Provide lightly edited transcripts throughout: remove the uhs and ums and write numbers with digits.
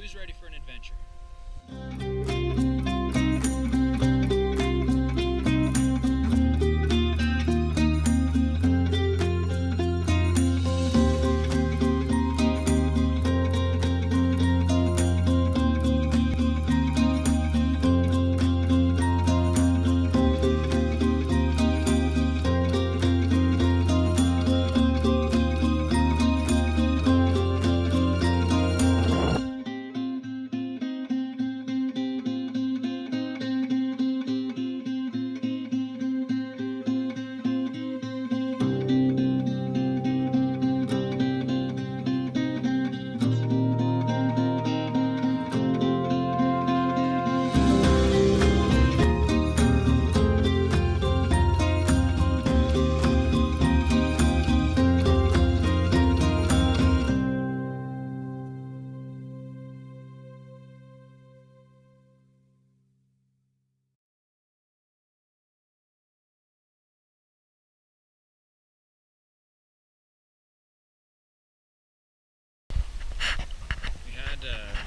Who's ready for an adventure?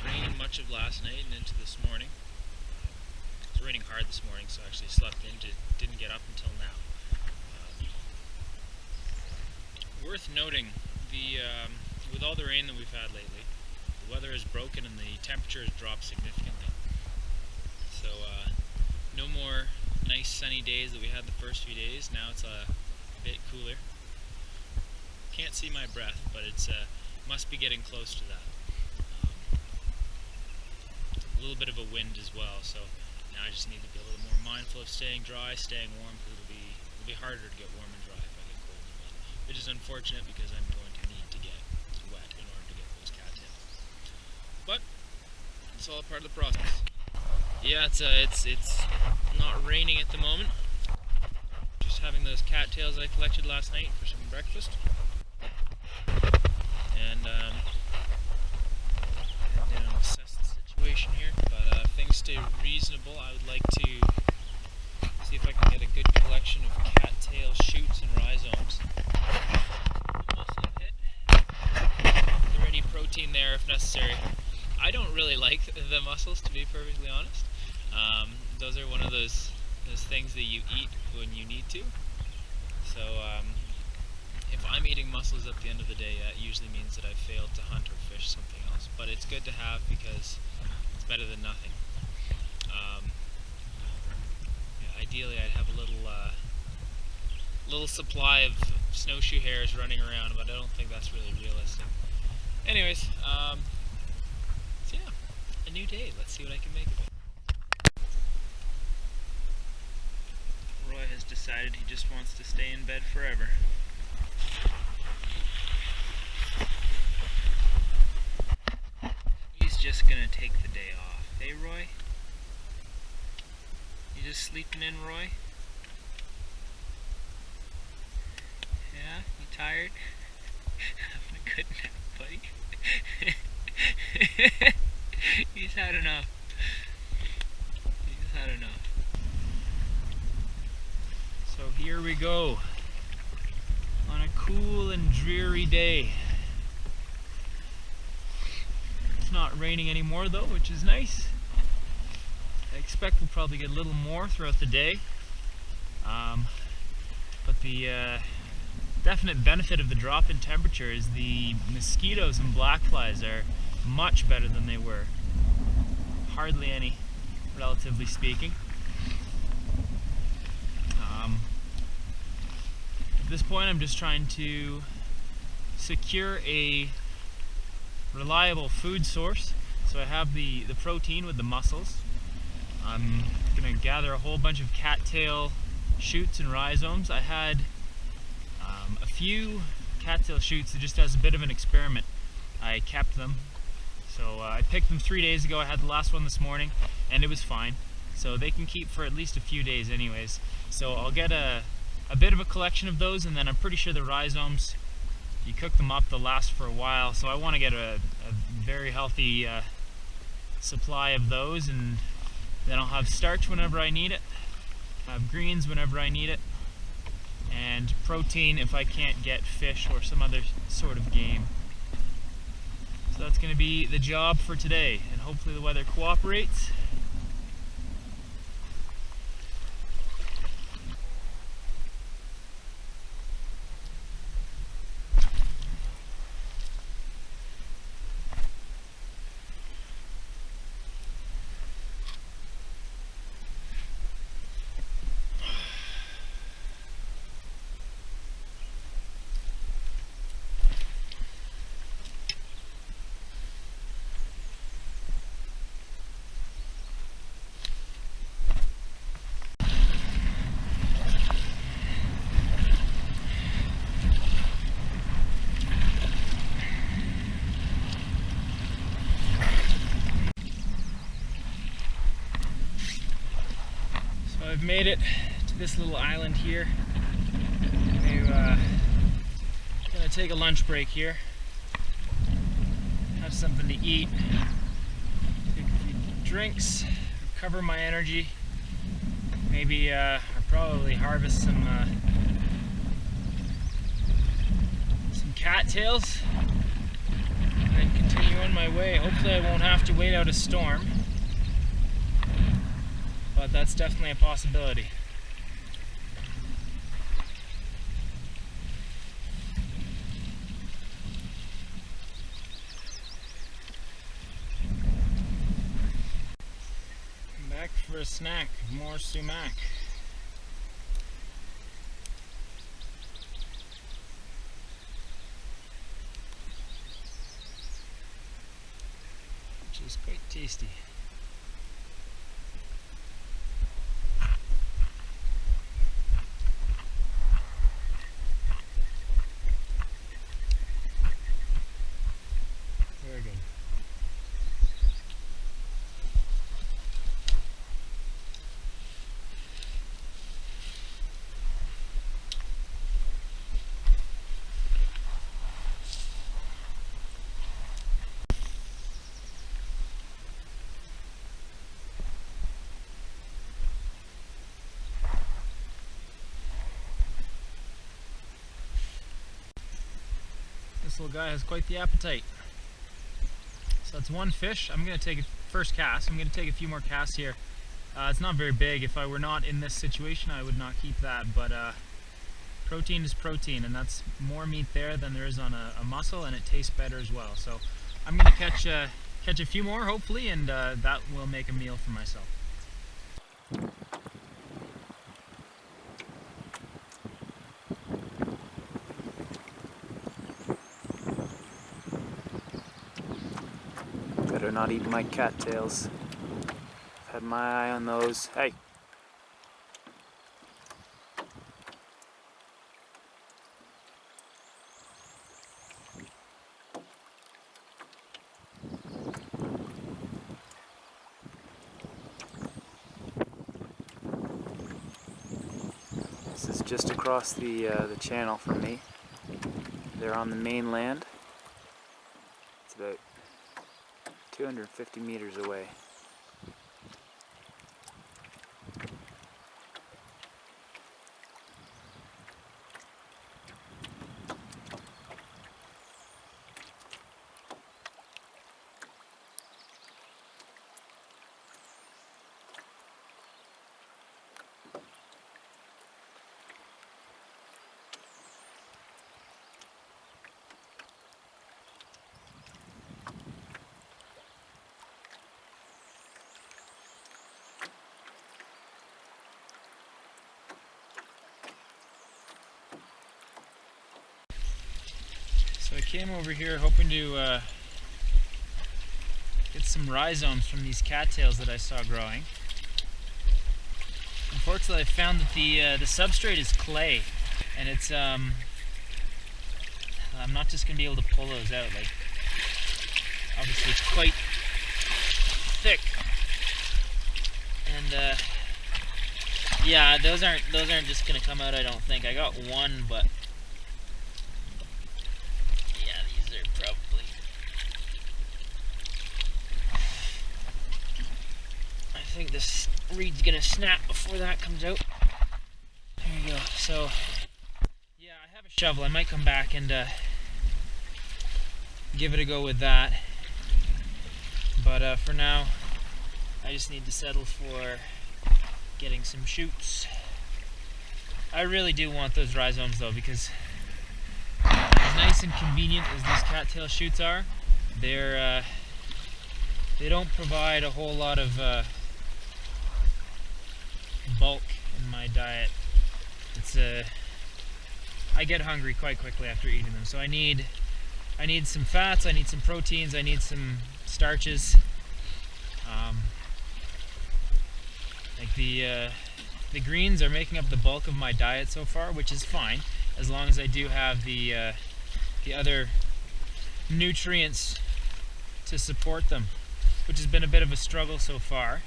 Rain much of last night and into this morning. It was raining hard this morning, so I actually slept in, didn't get up until now. Worth noting, with all the rain that we've had lately, the weather is broken and the temperature has dropped significantly. So no more nice sunny days that we had the first few days. Now it's a bit cooler. Can't see my breath, but it's must be getting close to that. A little bit of a wind as well, so now I just need to be a little more mindful of staying dry, staying warm, because it'll be harder to get warm and dry if I get cold and wet, which is unfortunate because I'm going to need to get wet in order to get those cattails. But it's all part of the process. Yeah, it's not raining at the moment. Just having those cattails I collected last night for some breakfast, and assess the situation here. But if things stay reasonable, I would like to see if I can get a good collection of cattail shoots and rhizomes. Also hit. The ready protein there if necessary. I don't really like the mussels, to be perfectly honest. Those are one of those things that you eat when you need to. So if I'm eating mussels at the end of the day, that usually means that I've failed to hunt or fish something else. But it's good to have because it's better than nothing. Ideally, I'd have a little supply of snowshoe hares running around, but I don't think that's really realistic. Anyways, so yeah, a new day. Let's see what I can make of it. Roy has decided he just wants to stay in bed forever. He's just gonna take the day off. Hey, Roy? You just sleeping in, Roy? Yeah? You tired? Having a good nap, buddy? He's had enough. He's had enough. So here we go. On a cool and dreary day. It's not raining anymore though, which is nice. I expect we'll probably get a little more throughout the day. But the definite benefit of the drop in temperature is the mosquitoes and black flies are much better than they were. Hardly any, relatively speaking. At this point I'm just trying to secure a reliable food source. So I have the protein with the mussels. I'm going to gather a whole bunch of cattail shoots and rhizomes. I had a few cattail shoots just as a bit of an experiment. I kept them. So I picked them 3 days ago. I had the last one this morning and it was fine. So they can keep for at least a few days anyways. So I'll get a bit of a collection of those, and then I'm pretty sure the rhizomes, you cook them up, they'll last for a while. So I want to get a very healthy supply of those, and then I'll have starch whenever I need it, have greens whenever I need it, and protein if I can't get fish or some other sort of game. So So that's going to be the job for today, and hopefully the weather cooperates. I've made it to this little island here. I'm gonna take a lunch break here, have something to eat, take a few drinks, recover my energy, maybe I'll probably harvest some cattails, and then continue on my way. Hopefully I won't have to wait out a storm, but that's definitely a possibility. Back for a snack, more sumac. Which is quite tasty. Very good. This little guy has quite the appetite. So that's one fish. I'm going to take a first cast. I'm going to take a few more casts here. It's not very big. If I were not in this situation, I would not keep that. But protein is protein, and that's more meat there than there is on a mussel, and it tastes better as well. So I'm going to catch a few more, hopefully, and that will make a meal for myself. Better not eat my cattails. I've had my eye on those. Hey! This is just across the channel from me. They're on the mainland. It's about 250 meters away. So I came over here hoping to get some rhizomes from these cattails that I saw growing. Unfortunately, I found that the substrate is clay, and it's I'm not just going to be able to pull those out. Like, obviously it's quite thick, and yeah, those aren't just going to come out, I don't think. I got one, but I think this reed's gonna snap before that comes out. There you go. So, yeah, I have a shovel. I might come back and give it a go with that. But for now, I just need to settle for getting some shoots. I really do want those rhizomes though, because as nice and convenient as these cattail shoots are, they don't provide a whole lot of bulk in my diet. I get hungry quite quickly after eating them, so I need some fats, I need some proteins, I need some starches. Like the greens are making up the bulk of my diet so far, which is fine, as long as I do have the other nutrients to support them, which has been a bit of a struggle so far.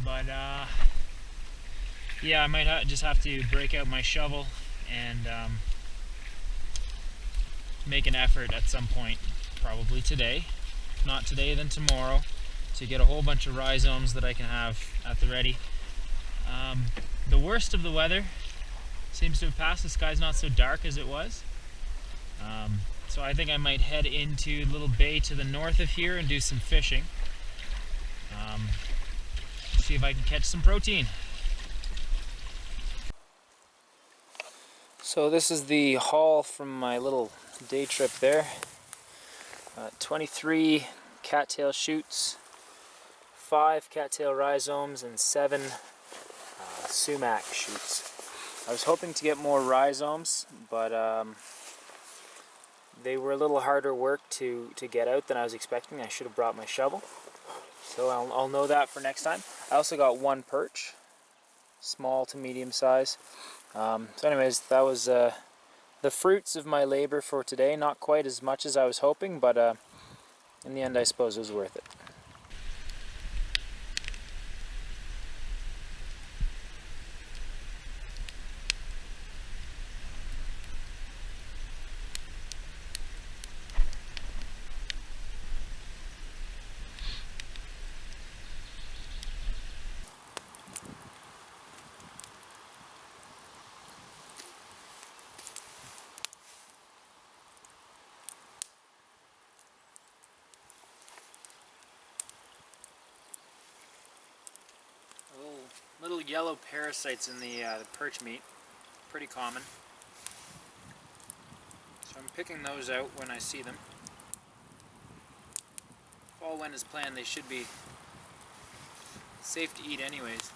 But yeah, I might just have to break out my shovel and make an effort at some point, probably today, if not today then tomorrow, to get a whole bunch of rhizomes that I can have at the ready. The worst of the weather seems to have passed. The sky's not so dark as it was. So I think I might head into a little bay to the north of here and do some fishing. See if I can catch some protein. So this is the haul from my little day trip there. 23 cattail shoots, 5 cattail rhizomes, and 7 sumac shoots. I was hoping to get more rhizomes, but they were a little harder work to get out than I was expecting. I should have brought my shovel. So I'll know that for next time. I also got 1 perch, small to medium size. So anyways, that was the fruits of my labor for today. Not quite as much as I was hoping, but in the end I suppose it was worth it. Little yellow parasites in the perch meat, pretty common. So I'm picking those out when I see them. If all went as planned, they should be safe to eat anyways.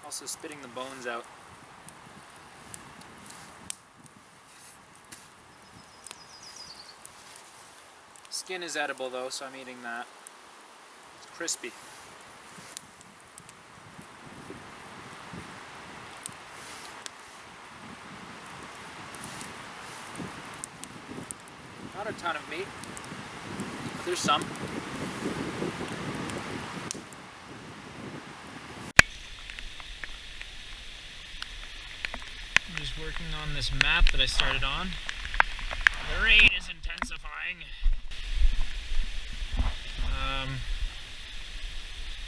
Also spitting the bones out. Skin is edible though, so I'm eating that. It's crispy. Not a ton of meat, but there's some. I'm just working on this map that I started on. The rain is intensifying.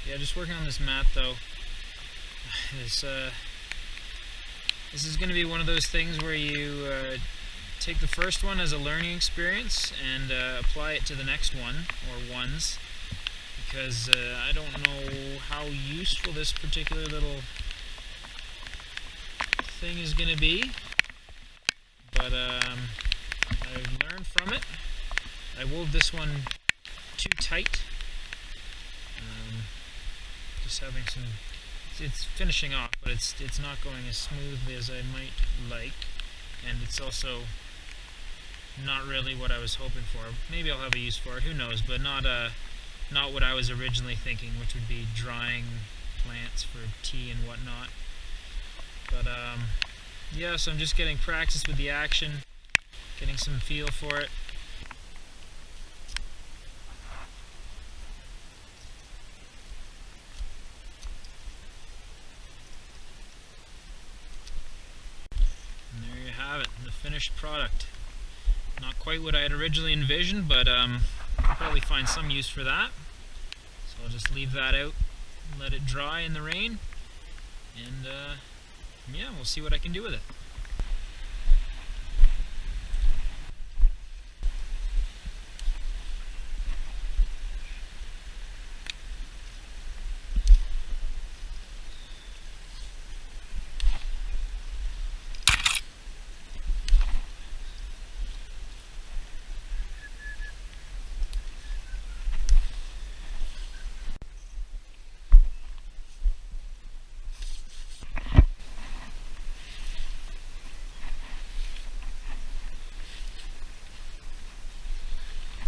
Yeah, just working on this map though. This is going to be one of those things where you take the first one as a learning experience and apply it to the next one, or ones, because I don't know how useful this particular little thing is going to be, but I've learned from it. I wove this one too tight, just having some, it's finishing off, but it's not going as smoothly as I might like, and it's also not really what I was hoping for. Maybe I'll have a use for it, who knows, but not what I was originally thinking, which would be drying plants for tea and whatnot. But yeah, so I'm just getting practice with the action, getting some feel for it. And there you have it, the finished product. Not quite what I had originally envisioned, but I'll probably find some use for that. So I'll just leave that out, let it dry in the rain, and yeah, we'll see what I can do with it.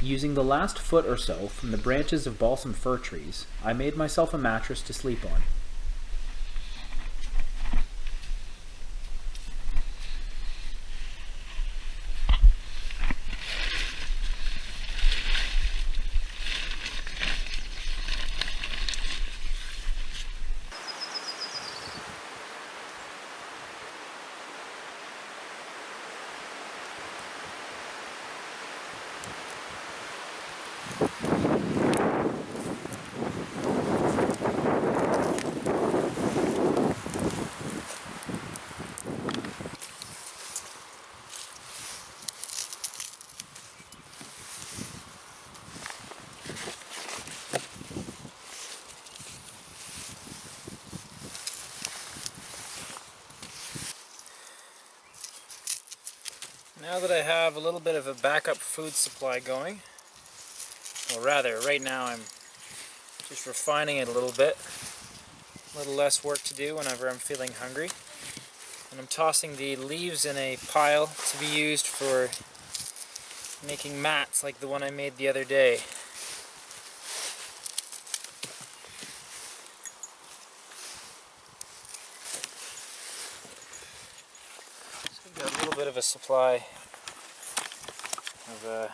Using the last foot or so from the branches of balsam fir trees, I made myself a mattress to sleep on. Now that I have a little bit of a backup food supply going, well rather, right now I'm just refining it a little bit. A little less work to do whenever I'm feeling hungry. And I'm tossing the leaves in a pile to be used for making mats like the one I made the other day. So I've got a little bit of a supply of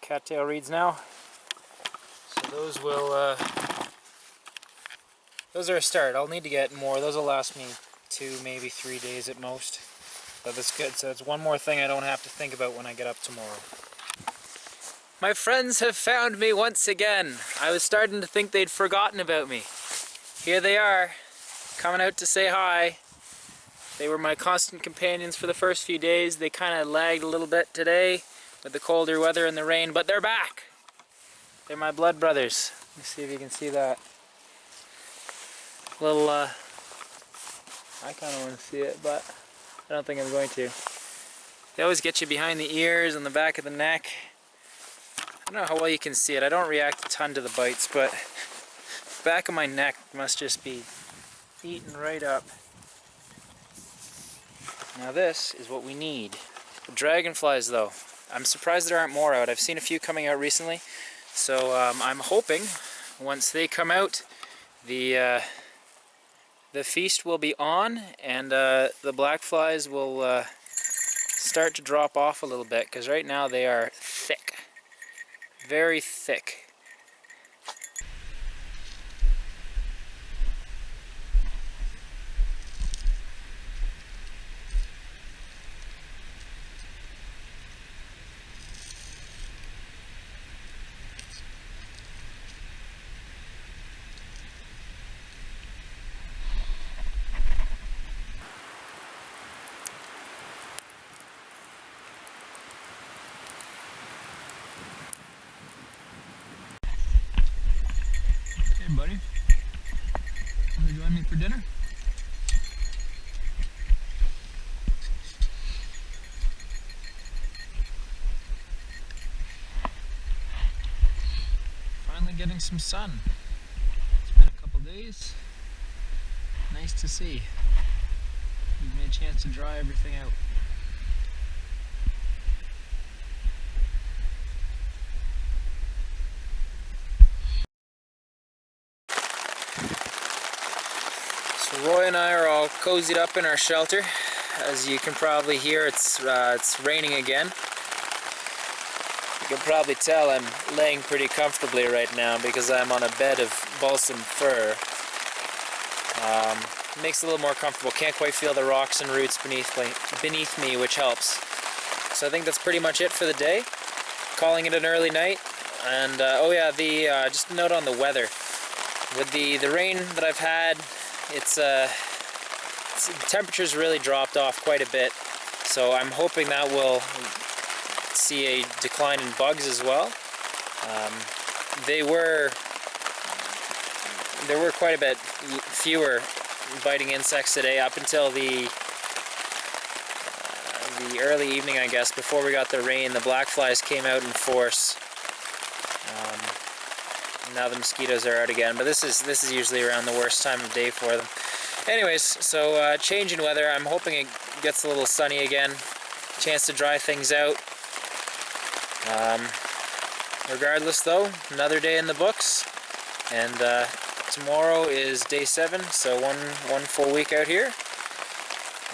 cattail reeds now. So those will, those are a start. I'll need to get more. Those will last me 2, maybe 3 days at most. But that's good. So it's one more thing I don't have to think about when I get up tomorrow. My friends have found me once again. I was starting to think they'd forgotten about me. Here they are, coming out to say hi. They were my constant companions for the first few days. They kind of lagged a little bit today with the colder weather and the rain, but they're back. They're my blood brothers. Let me see if you can see that. Little, I kind of want to see it, but I don't think I'm going to. They always get you behind the ears and the back of the neck. I don't know how well you can see it. I don't react a ton to the bites, but the back of my neck must just be eaten right up. Now this is what we need. The dragonflies though, I'm surprised there aren't more out. I've seen a few coming out recently, so I'm hoping once they come out, the feast will be on and the black flies will start to drop off a little bit, because right now they are thick, very thick. Hey buddy, want to join me for dinner? Finally getting some sun. It's been a couple days. Nice to see. Gives me a chance to dry everything out. Roy and I are all cozied up in our shelter. As you can probably hear, it's raining again. You can probably tell I'm laying pretty comfortably right now because I'm on a bed of balsam fir. Makes it a little more comfortable. Can't quite feel the rocks and roots beneath me, which helps. So I think that's pretty much it for the day. Calling it an early night. And oh yeah, just a note on the weather. With the rain that I've had, the temperature's really dropped off quite a bit, so I'm hoping that will see a decline in bugs as well. There were quite a bit fewer biting insects today up until the early evening, I guess, before we got the rain. The black flies came out in force. Now the mosquitoes are out again, but this is usually around the worst time of day for them. Anyways, so change in weather. I'm hoping it gets a little sunny again. Chance to dry things out. Regardless though, another day in the books, and tomorrow is day 7, so one full week out here,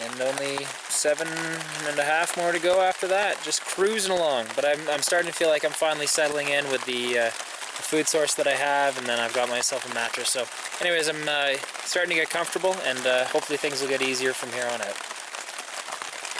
and only 7.5 more to go after that. Just cruising along, but I'm starting to feel like I'm finally settling in with the food source that I have, and then I've got myself a mattress. So anyways, I'm starting to get comfortable, and hopefully things will get easier from here on out.